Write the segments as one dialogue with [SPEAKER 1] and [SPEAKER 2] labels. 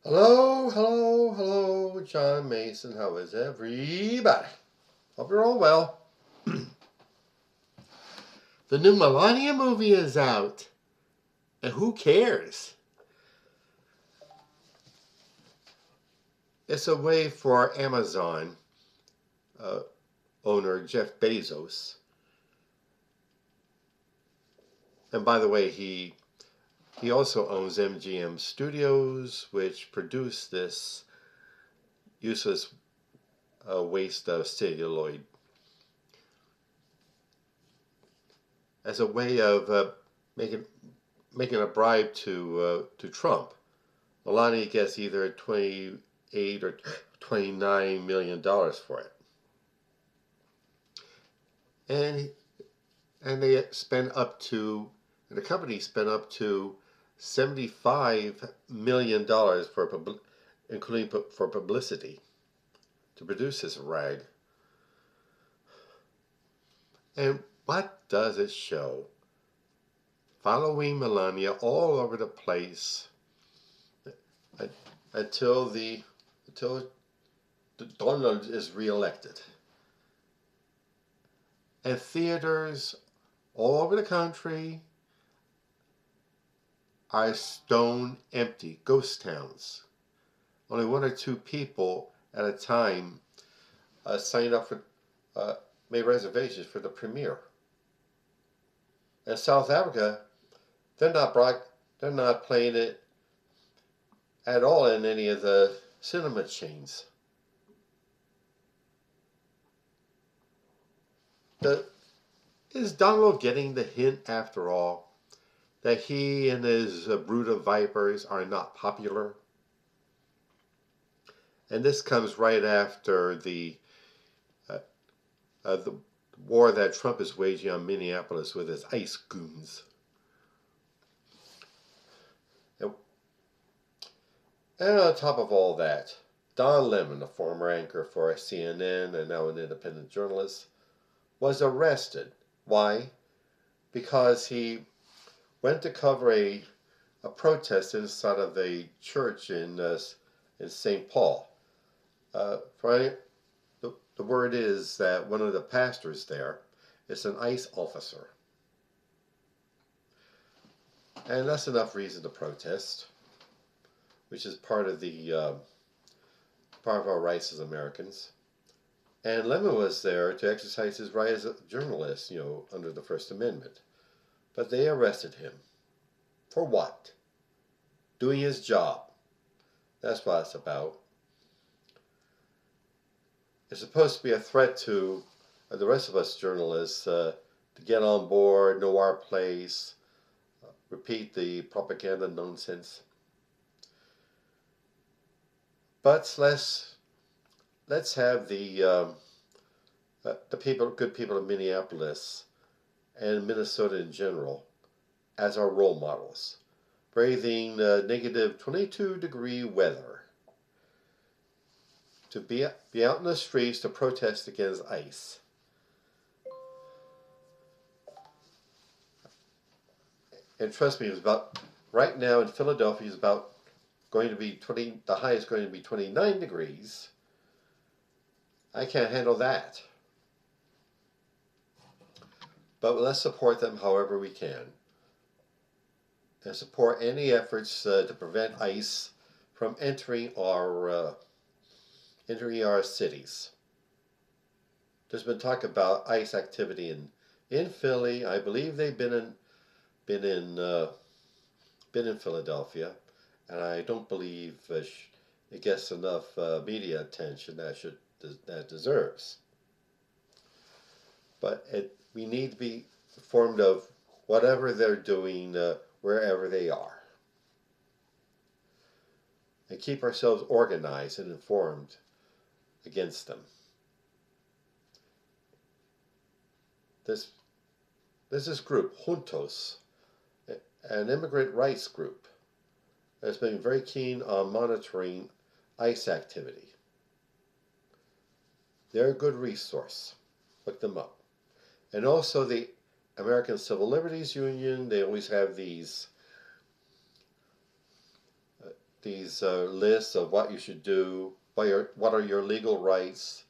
[SPEAKER 1] Hello, hello, hello, John Mason. How is everybody? Hope you're all well. The new Melania movie is out, and who cares? It's a way for Amazon uh, owner Jeff Bezos, and by the way, he also owns MGM Studios, which produced this useless waste of celluloid, as a way of making making a bribe to Trump. Melania gets either 28 or $29 million for it, and they spend up to the company spent up to $75 million including for publicity, to produce this rag. And what does it show? Following Melania all over the place until Donald is reelected. And theaters all over the country are stone empty, ghost towns. Only one or two people at a time signed up for, made reservations for the premiere. In South Africa, they're not playing it at all in any of the cinema chains. The, is Donald getting the hint after all that he and his brood of vipers are not popular? And this comes right after the war that Trump is waging on Minneapolis with his ICE goons. And on top of all that, Don Lemon, a former anchor for CNN and now an independent journalist, was arrested. Why? Because he went to cover a protest inside of a church in St. Paul. The word is that one of the pastors there is an ICE officer. And that's enough reason to protest, which is part of our rights as Americans. And Lemon was there to exercise his right as a journalist, under the First Amendment. But they arrested him. For what? Doing his job. That's what it's about. It's supposed to be a threat to the rest of us journalists to get on board, know our place, repeat the propaganda nonsense. But let's have the good people of Minneapolis and Minnesota in general as our role models, braving negative 22-degree weather, to be out in the streets to protest against ICE. And trust me, right now in Philadelphia is about going to be the high is going to be 29 degrees. I can't handle that. But let's support them however we can, and support any efforts to prevent ICE from entering our cities. There's been talk about ICE activity in Philly. I believe they've been in Philadelphia, and I don't believe it gets enough media attention that deserves. But we need to be informed of whatever they're doing wherever they are, and keep ourselves organized and informed against them. There's this group, Juntos, an immigrant rights group, that's been very keen on monitoring ICE activity. They're a good resource. Look them up. And also the American Civil Liberties Union, they always have these these lists of what you should do, what are your legal rights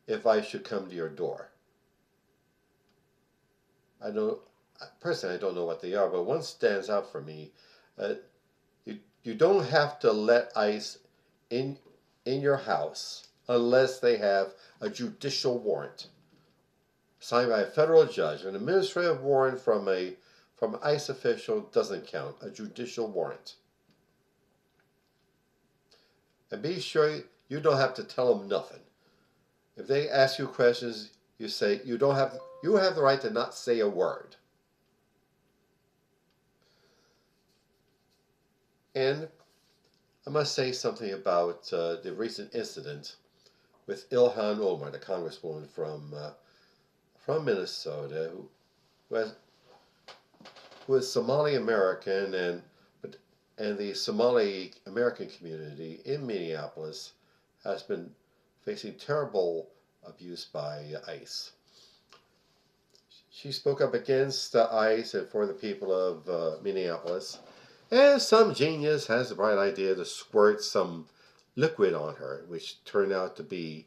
[SPEAKER 1] if ICE should come to your door. I don't personally, I don't know what they are, but one stands out for me. Uh, you don't have to let ICE in your house unless they have a judicial warrant signed by a federal judge. An administrative warrant from an ICE official doesn't count. A judicial warrant. And be sure you don't have to tell them nothing. If they ask you questions, you say you have the right to not say a word. And I must say something about the recent incident with Ilhan Omar, the congresswoman from Minnesota, who is Somali American, and the Somali American community in Minneapolis has been facing terrible abuse by ICE. She spoke up against ICE and for the people of Minneapolis. And some genius has the bright idea to squirt some liquid on her, which turned out to be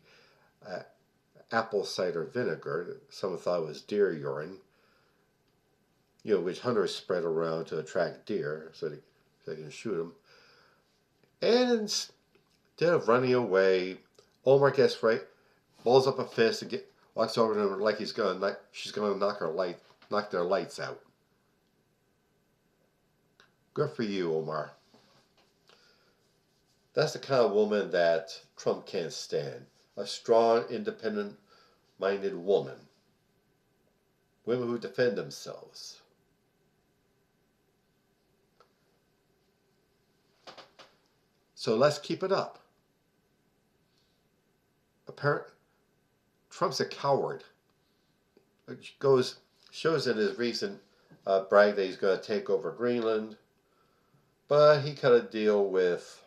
[SPEAKER 1] apple cider vinegar. Some thought it was deer urine, which hunters spread around to attract deer so they can shoot them. And instead of running away, Omar gets right, balls up a fist and walks over to him like she's gonna knock their lights out. Good for you, Omar. That's the kind of woman that Trump can't stand. A strong, independent-minded woman. Women who defend themselves. So let's keep it up. Trump's a coward. It shows in his recent brag that he's going to take over Greenland. But he cut a deal with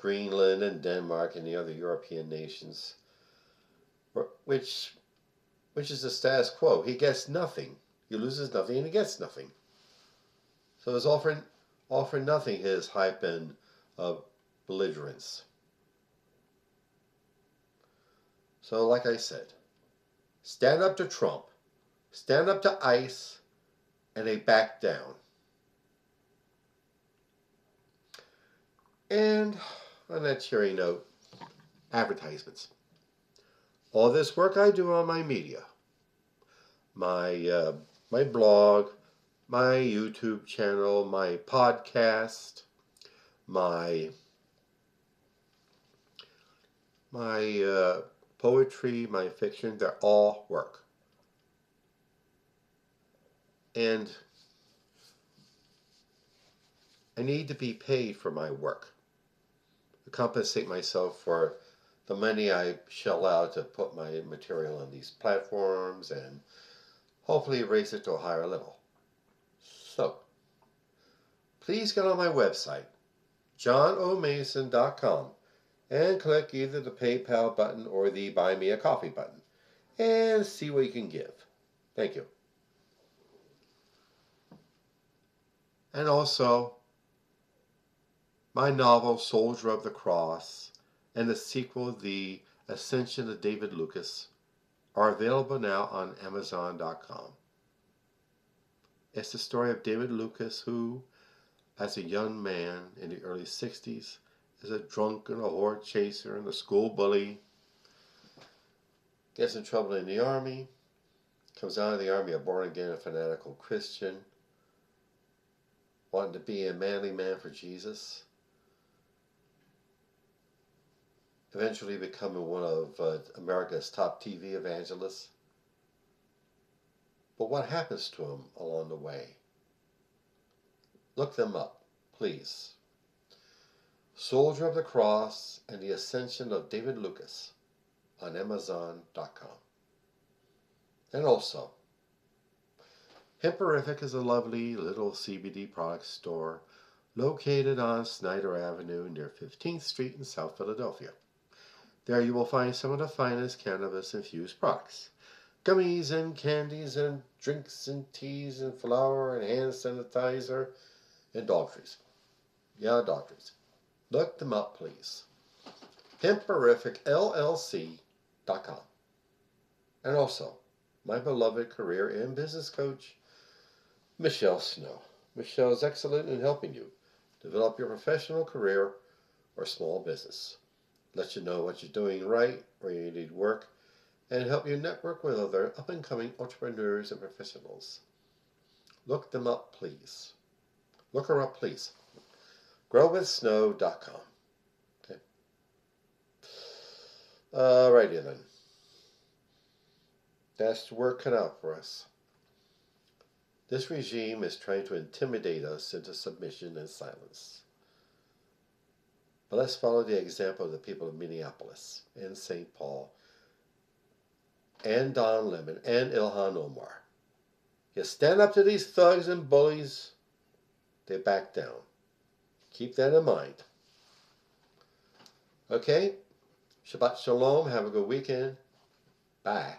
[SPEAKER 1] Greenland and Denmark and the other European nations, which is the status quo. He gets nothing. He loses nothing and he gets nothing. So it's all for nothing, his hype and belligerence. So like I said, stand up to Trump, stand up to ICE, and they back down. And on that cheery note, advertisements. All this work I do on my media, my blog, my YouTube channel, my podcast, my poetry, my fiction, they're all work. And I need to be paid for my work. To compensate myself for the money I shell out to put my material on these platforms and hopefully raise it to a higher level. So, please get on my website, johnomason.com, and click either the PayPal button or the Buy Me a Coffee button, and see what you can give. Thank you. And also, my novel, Soldier of the Cross, and the sequel, The Ascension of David Lucas, are available now on Amazon.com. It's the story of David Lucas, who, as a young man in the early 60s, is a drunk and a whore chaser and a school bully, gets in trouble in the army, comes out of the army a born-again and fanatical Christian, wanting to be a manly man for Jesus, eventually becoming one of America's top TV evangelists. But what happens to him along the way? Look them up, please. Soldier of the Cross and the Ascension of David Lucas on Amazon.com. And also, Hemperific is a lovely little CBD product store located on Snyder Avenue near 15th Street in South Philadelphia. There you will find some of the finest cannabis-infused products. Gummies and candies and drinks and teas and flour and hand sanitizer and dog trees. Yeah, doctors. Look them up, please. Pimperificllc.com. And also, my beloved career and business coach, Michelle Snow. Michelle is excellent in helping you develop your professional career or small business. Let you know what you're doing right, where you need work, and help you network with other up-and-coming entrepreneurs and professionals. Look them up, please. Look her up, please. growwithsnow.com. Okay. Alrighty then. That's the work cut out for us. This regime is trying to intimidate us into submission and silence. But let's follow the example of the people of Minneapolis and St. Paul and Don Lemon and Ilhan Omar. You stand up to these thugs and bullies, they back down. Keep that in mind. Okay? Shabbat Shalom. Have a good weekend. Bye.